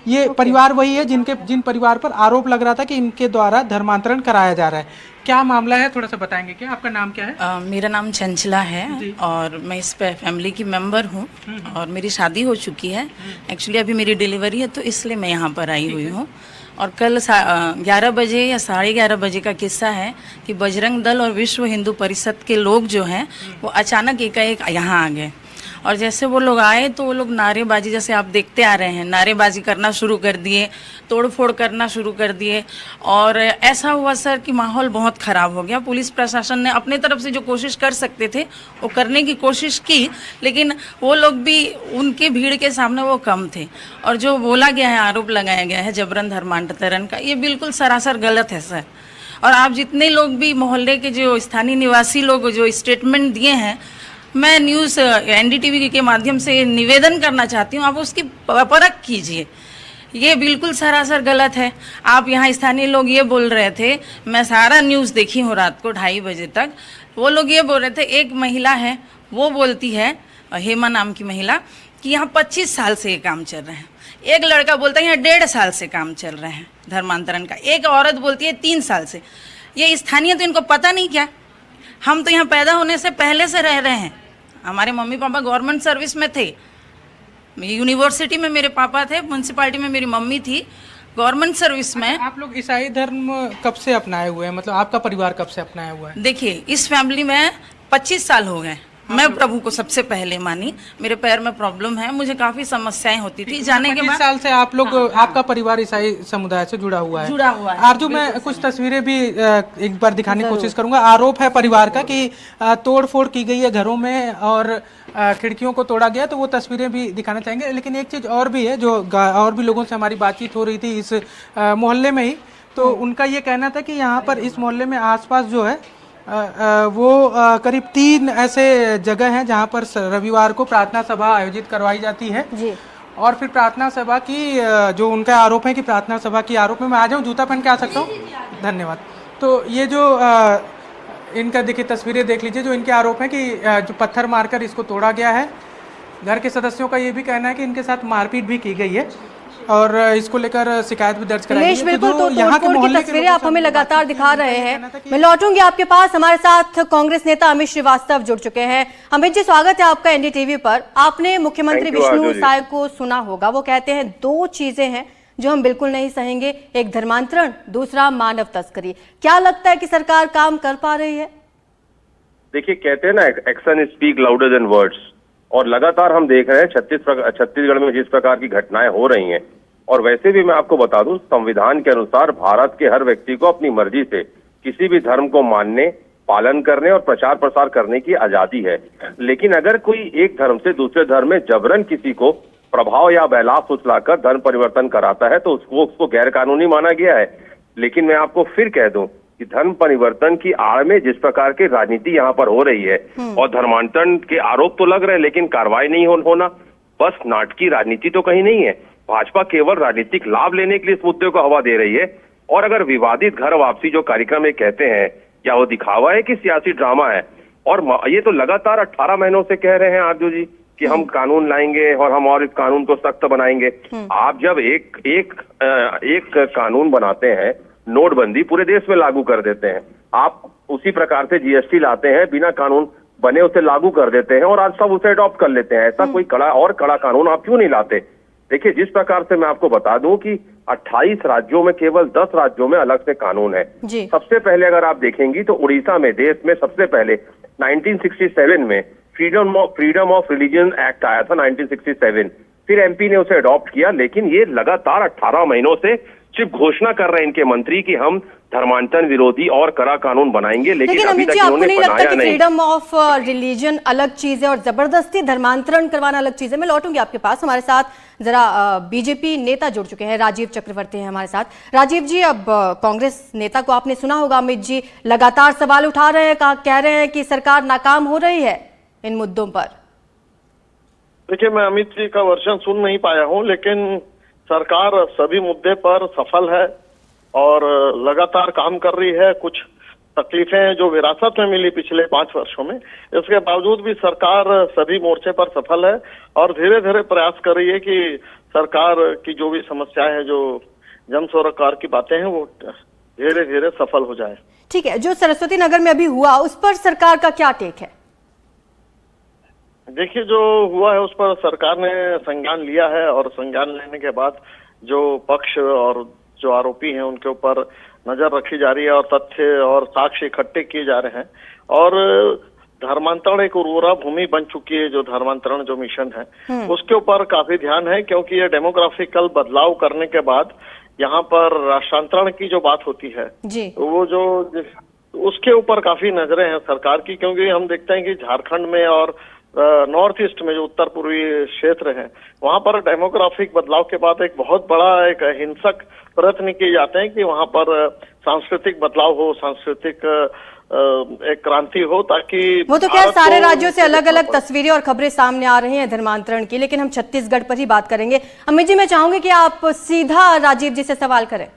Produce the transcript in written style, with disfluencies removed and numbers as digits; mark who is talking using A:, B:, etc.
A: ये परिवार वही है जिन परिवार पर आरोप लग रहा था कि इनके द्वारा धर्मांतरण कराया जा रहा है। क्या मामला है, थोड़ा सा बताएंगे क्या? आपका नाम क्या है?
B: मेरा नाम चंचला है और मैं इस पे फैमिली की मेंबर हूँ और मेरी शादी हो चुकी है। एक्चुअली अभी मेरी डिलीवरी है तो इसलिए मैं यहाँ पर आई हुई हूँ। और कल 11 बजे या 11:30 बजे का किस्सा है कि बजरंग दल और विश्व हिंदू परिषद के लोग जो हैं वो अचानक एकाएक यहाँ आ गए और जैसे वो लोग आए तो वो लोग नारेबाजी, जैसे आप देखते आ रहे हैं, नारेबाजी करना शुरू कर दिए, तोड़फोड़ करना शुरू कर दिए। और ऐसा हुआ सर कि माहौल बहुत ख़राब हो गया। पुलिस प्रशासन ने अपने तरफ से जो कोशिश कर सकते थे वो करने की कोशिश की, लेकिन वो लोग भी उनके भीड़ के सामने वो कम थे। और जो बोला गया है, आरोप लगाया गया है जबरन धर्मांतरण का, ये बिल्कुल सरासर गलत है सर। और आप जितने लोग भी मोहल्ले के जो स्थानीय निवासी लोग जो स्टेटमेंट दिए हैं, मैं न्यूज़ एनडीटीवी के माध्यम से निवेदन करना चाहती हूँ, आप उसकी परख कीजिए। ये बिल्कुल सरासर गलत है। आप यहाँ स्थानीय लोग ये बोल रहे थे, मैं सारा न्यूज़ देखी हूँ रात को 2:30 बजे तक, वो लोग ये बोल रहे थे, एक महिला है वो बोलती है, हेमा नाम की महिला, कि यहाँ 25 साल से ये काम चल रहे हैं। एक लड़का बोलता है यहाँ 1.5 साल से काम चल रहे हैं धर्मांतरण का। एक औरत बोलती है 3 साल से। ये स्थानीय तो इनको पता नहीं क्या? हम तो यहाँ पैदा होने से पहले से रह रहे हैं। हमारे मम्मी पापा गवर्नमेंट सर्विस में थे, यूनिवर्सिटी में मेरे पापा थे, म्यूनसिपालिटी में मेरी मम्मी थी, गवर्नमेंट सर्विस में।
A: आप लोग ईसाई धर्म कब से अपनाए हुए हैं, मतलब आपका परिवार कब से अपनाया हुआ है?
B: देखिए, इस फैमिली में 25 साल हो गए। मैं प्रभु को सबसे पहले मानी। मेरे पैर में प्रॉब्लम है, मुझे काफी समस्याएं होती थी। जाने के बाद
A: 25 साल से आप लोग, आपका परिवार ईसाई समुदाय से जुड़ा हुआ है। आरजू, मैं कुछ तस्वीरें भी एक बार दिखाने की कोशिश करूंगा। आरोप है परिवार का कि तोड़फोड़ की गई है घरों में और खिड़कियों को तोड़ा गया, तो वो तस्वीरें भी दिखाना चाहेंगे। लेकिन एक चीज और भी है, जो और भी लोगों से हमारी बातचीत हो रही थी इस मोहल्ले में ही, तो उनका ये कहना था कि यहाँ पर इस मोहल्ले में आसपास जो है वो करीब 3 ऐसे जगह हैं जहाँ पर रविवार को प्रार्थना सभा आयोजित करवाई जाती है जी। और फिर प्रार्थना सभा की जो उनका आरोप है कि प्रार्थना सभा की आरोप में, मैं आ जाऊँ, जूता पहन के आ सकता हूँ? धन्यवाद। तो ये जो इनका देखिए तस्वीरें देख लीजिए, जो इनके आरोप हैं कि जो पत्थर मारकर इसको तोड़ा गया है। घर के सदस्यों का ये भी कहना है कि इनके साथ मारपीट भी की गई है और इसको लेकर शिकायत भी दर्ज कराई है।
C: बिल्कुल, तो यहाँ के मोहल्ले की तस्वीरें आप हमें लगातार दिखा रहे हैं। मैं लौटूंगी आपके पास। हमारे साथ कांग्रेस नेता अमित श्रीवास्तव जुड़ चुके हैं। अमित जी, स्वागत है आपका एनडीटीवी पर। आपने मुख्यमंत्री विष्णु साय को सुना होगा, वो कहते हैं 2 चीजें हैं जो हम बिल्कुल नहीं सहेंगे, एक धर्मांतरण, दूसरा मानव तस्करी। क्या लगता है कि सरकार काम कर पा रही है?
D: देखिए, कहते हैं ना, action speak louder than words, और लगातार हम देख रहे हैं छत्तीसगढ़ में जिस प्रकार की घटनाएं हो रही हैं। और वैसे भी मैं आपको बता दूं, संविधान के अनुसार भारत के हर व्यक्ति को अपनी मर्जी से किसी भी धर्म को मानने, पालन करने और प्रचार प्रसार करने की आजादी है। लेकिन अगर कोई एक धर्म से दूसरे धर्म में जबरन किसी को प्रभाव या बहलाव फुसलाकर धर्म परिवर्तन कराता है तो उसको गैर कानूनी माना गया है। लेकिन मैं आपको फिर कह दूं कि धर्म परिवर्तन की आड़ में जिस प्रकार की राजनीति यहाँ पर हो रही है और धर्मांतरण के आरोप तो लग रहे हैं लेकिन कार्रवाई नहीं होना, बस नाटकीय राजनीति तो कहीं नहीं है। भाजपा केवल राजनीतिक लाभ लेने के लिए इस मुद्दे को हवा दे रही है। और अगर विवादित घर वापसी जो कार्यक्रम ये कहते हैं, क्या वो दिखावा है कि सियासी ड्रामा है? और ये तो लगातार 18 महीनों से कह रहे हैं आरजू जी कि हम कानून लाएंगे और हम और इस कानून को सख्त बनाएंगे। आप जब एक कानून बनाते हैं, नोटबंदी पूरे देश में लागू कर देते हैं, आप उसी प्रकार से जीएसटी लाते हैं, बिना कानून बने उसे लागू कर देते हैं और आज सब उसे अडॉप्ट कर लेते हैं। ऐसा कोई कड़ा कानून आप क्यों नहीं लाते? देखिए, जिस प्रकार से मैं आपको बता दूं कि 28 राज्यों में केवल 10 राज्यों में अलग से कानून है। सबसे पहले अगर आप देखेंगी तो उड़ीसा में, देश में सबसे पहले 1967 में फ्रीडम ऑफ रिलीजन एक्ट आया था 1967। फिर एमपी ने उसे अडॉप्ट किया। लेकिन ये लगातार 18 महीनों से सिर्फ घोषणा कर रहे हैं इनके मंत्री कि हम धर्मांतरण विरोधी और कड़ा कानून बनाएंगे, लेकिन अभी तक इन्होंने बनाया नहीं।
C: फ्रीडम ऑफ रिलीजन अलग चीज है और जबरदस्ती धर्मांतरण करवाना अलग चीज है। मैं लौटूंगी आपके पास। हमारे साथ जरा बीजेपी नेता जुड़ चुके हैं, राजीव चक्रवर्ती हैं हमारे साथ। राजीव जी, अब कांग्रेस नेता को आपने सुना होगा, अमित जी लगातार सवाल उठा रहे हैं, कह रहे हैं कि सरकार नाकाम हो रही है इन मुद्दों पर।
E: देखिए, मैं अमित जी का वर्षन सुन नहीं पाया हूं, लेकिन सरकार सभी मुद्दे पर सफल है और लगातार काम कर रही है। कुछ तकलीफें जो विरासत में मिली पिछले 5 वर्षों में, इसके बावजूद भी सरकार सभी मोर्चे पर सफल है और धीरे धीरे प्रयास कर रही है कि सरकार की जो भी समस्याएं हैं, जो जन सरोकार की बातें हैं, वो धीरे धीरे सफल हो जाए।
C: ठीक है, जो सरस्वती नगर में अभी हुआ उस पर सरकार का क्या टेक है?
E: देखिए, जो हुआ है उस पर सरकार ने संज्ञान लिया है और संज्ञान लेने के बाद जो पक्ष और जो आरोपी हैं उनके ऊपर नजर रखी जा रही है और तथ्य और साक्ष्य इकट्ठे किए जा रहे हैं। और धर्मांतरण एक उर्वरा भूमि बन चुकी है, जो धर्मांतरण जो मिशन है उसके ऊपर काफी ध्यान है, क्योंकि ये डेमोग्राफिकल बदलाव करने के बाद यहाँ पर राष्ट्रांतरण की जो बात होती है
C: जी,
E: वो जो उसके ऊपर काफी नजरें हैं सरकार की, क्योंकि हम देखते हैं कि झारखंड में और नॉर्थ ईस्ट में जो उत्तर पूर्वी क्षेत्र है वहां पर डेमोग्राफिक बदलाव के बाद एक बहुत बड़ा एक हिंसक प्रयत्न किए जाते हैं कि वहां पर सांस्कृतिक बदलाव हो, सांस्कृतिक एक क्रांति हो, ताकि
C: वो तो क्या सारे राज्यों से अलग अलग तस्वीरें और खबरें सामने आ रही हैं धर्मांतरण की, लेकिन हम छत्तीसगढ़ पर ही बात करेंगे। अमित जी, मैं चाहूंगी कि आप सीधा राजीव जी से सवाल करें।